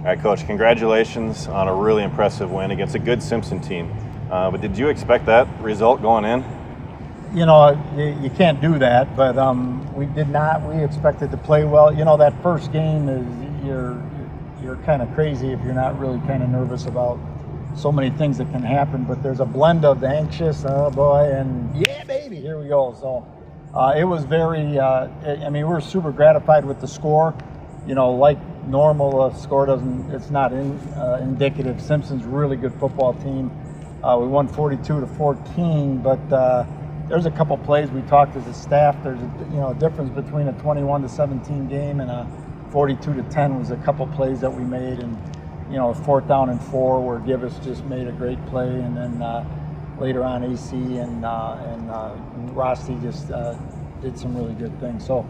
All right, Coach, congratulations on a really impressive win against a good Simpson team. But did you expect that result going in? You know, you can't do that, but we did not. We expected to play well. You know, that first game is you're kind of crazy if you're not really kind of nervous about so many things that can happen. But there's a blend of the anxious, oh boy, and yeah, baby, here we go. So it was very. I mean, we're super gratified with the score. You know, like normal, score doesn't. It's not indicative. Simpson's a really good football team. We won 42-14, but there's a couple plays we talked as a staff. There's a difference between a 21-17 game and a 42-10 was a couple plays that we made, and a 4th down and 4 where Givas just made a great play, and then later on AC and Rosty just did some really good things. So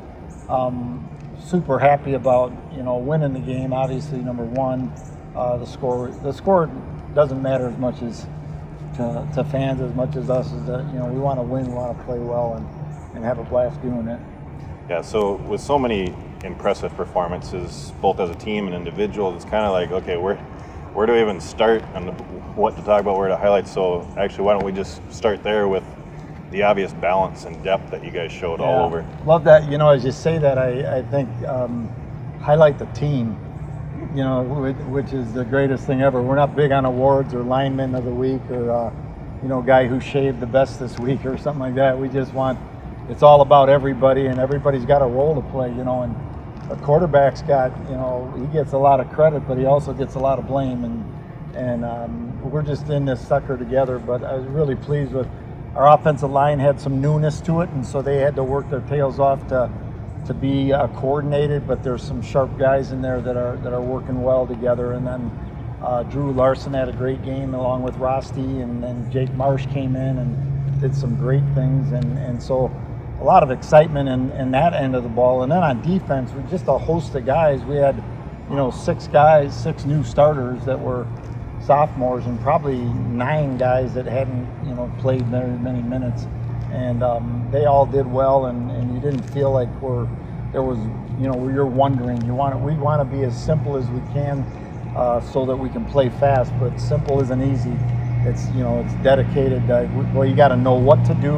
super happy about winning the game. Obviously, number one, the score doesn't matter as much as to fans as much as us. Is that we want to win, we want to play well, and have a blast doing it. Yeah. So with so many impressive performances, both as a team and individuals, it's kind of like, okay, where do we even start and what to talk about, where to highlight? So actually, why don't we just start there with the obvious balance and depth that you guys showed all over. Love that. As you say that, I think highlight the team, which is the greatest thing ever. We're not big on awards or lineman of the week or, guy who shaved the best this week or something like that. We just want, it's all about everybody, and everybody's got a role to play, and a quarterback's got, he gets a lot of credit, but he also gets a lot of blame, and we're just in this sucker together. But I was really pleased with our offensive line. Had some newness to it, and so they had to work their tails off to be coordinated. But there's some sharp guys in there that are working well together. And then Drew Larson had a great game along with Rosty, and then Jake Marsh came in and did some great things, and so a lot of excitement in that end of the ball. And then on defense, with just a host of guys, we had 6 new starters that were sophomores, and probably 9 guys that hadn't played very many minutes, and they all did well, and you didn't feel like you're wondering. We want to be as simple as we can so that we can play fast, but simple isn't easy. It's dedicated. You got to know what to do,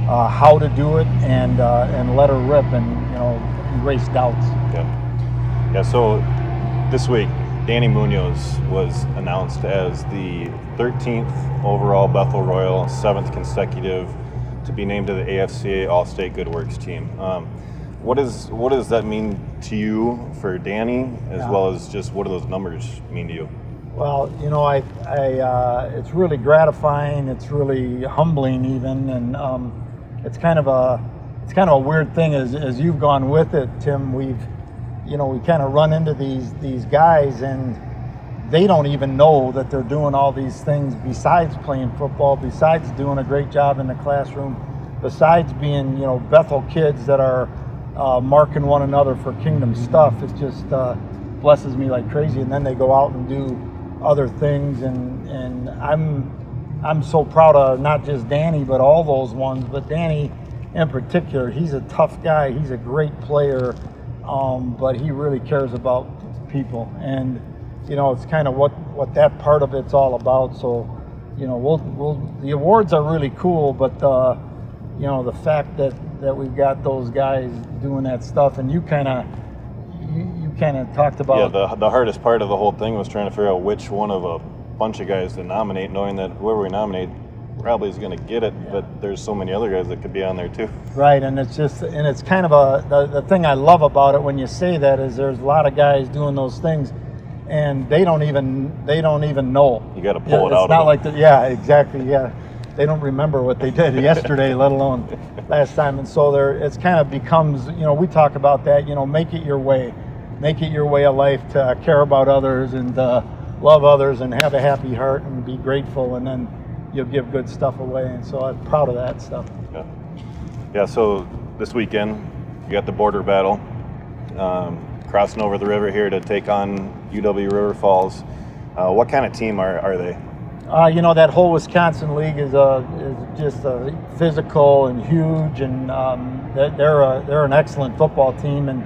how to do it, and let her rip, and erase doubts. Yeah. So this week, Danny Munoz was announced as the 13th overall Bethel Royal, 7th consecutive to be named to the AFCA All-State Good Works team. What does that mean to you for Danny, as well as just what do those numbers mean to you? Well, it's really gratifying. It's really humbling, even, and it's kind of a weird thing as you've gone with it, Tim. We kind of run into these guys, and they don't even know that they're doing all these things besides playing football, besides doing a great job in the classroom, besides being Bethel kids that are marking one another for kingdom stuff. It just blesses me like crazy. And then they go out and do other things, and I'm so proud of not just Danny, but all those ones. But Danny in particular, he's a tough guy. He's a great player, but he really cares about people. And it's kind of what that part of it's all about. So the awards are really cool, but the fact that we've got those guys doing that stuff, and you kind of talked about. Yeah, the hardest part of the whole thing was trying to figure out which one of a bunch of guys to nominate, knowing that whoever we nominate probably is going to get it, but there's so many other guys that could be on there too. Right, and it's kind of the thing I love about it when you say that is there's a lot of guys doing those things, and they don't even know. You got to pull it out. It's not like that. Yeah, exactly. Yeah, they don't remember what they did yesterday, let alone last time. And so it's kind of becomes, we talk about that. Make it your way of life to care about others and love others and have a happy heart and be grateful, and then you'll give good stuff away. And so I'm proud of that stuff. Yeah. So this weekend you got the border battle. Crossing over the river here to take on UW River Falls. What kind of team are they? That whole Wisconsin league is just physical and huge, and they're an excellent football team, and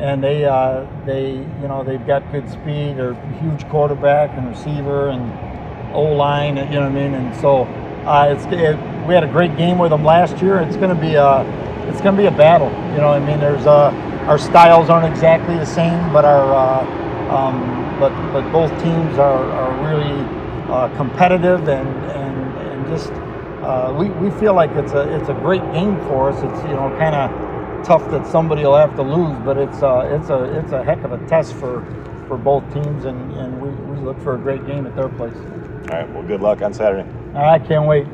and they you know, they've got good speed. They're a huge quarterback and receiver and O-line, you know what I mean. And so we had a great game with them last year. It's going to be a battle. You know what I mean. There's our styles aren't exactly the same, but but both teams are really competitive and just we feel like it's a great game for us. It's, you know, kind of tough that somebody will have to lose, but it's a heck of a test for both teams, and we look for a great game at their place. All right. Well, good luck on Saturday. I can't wait.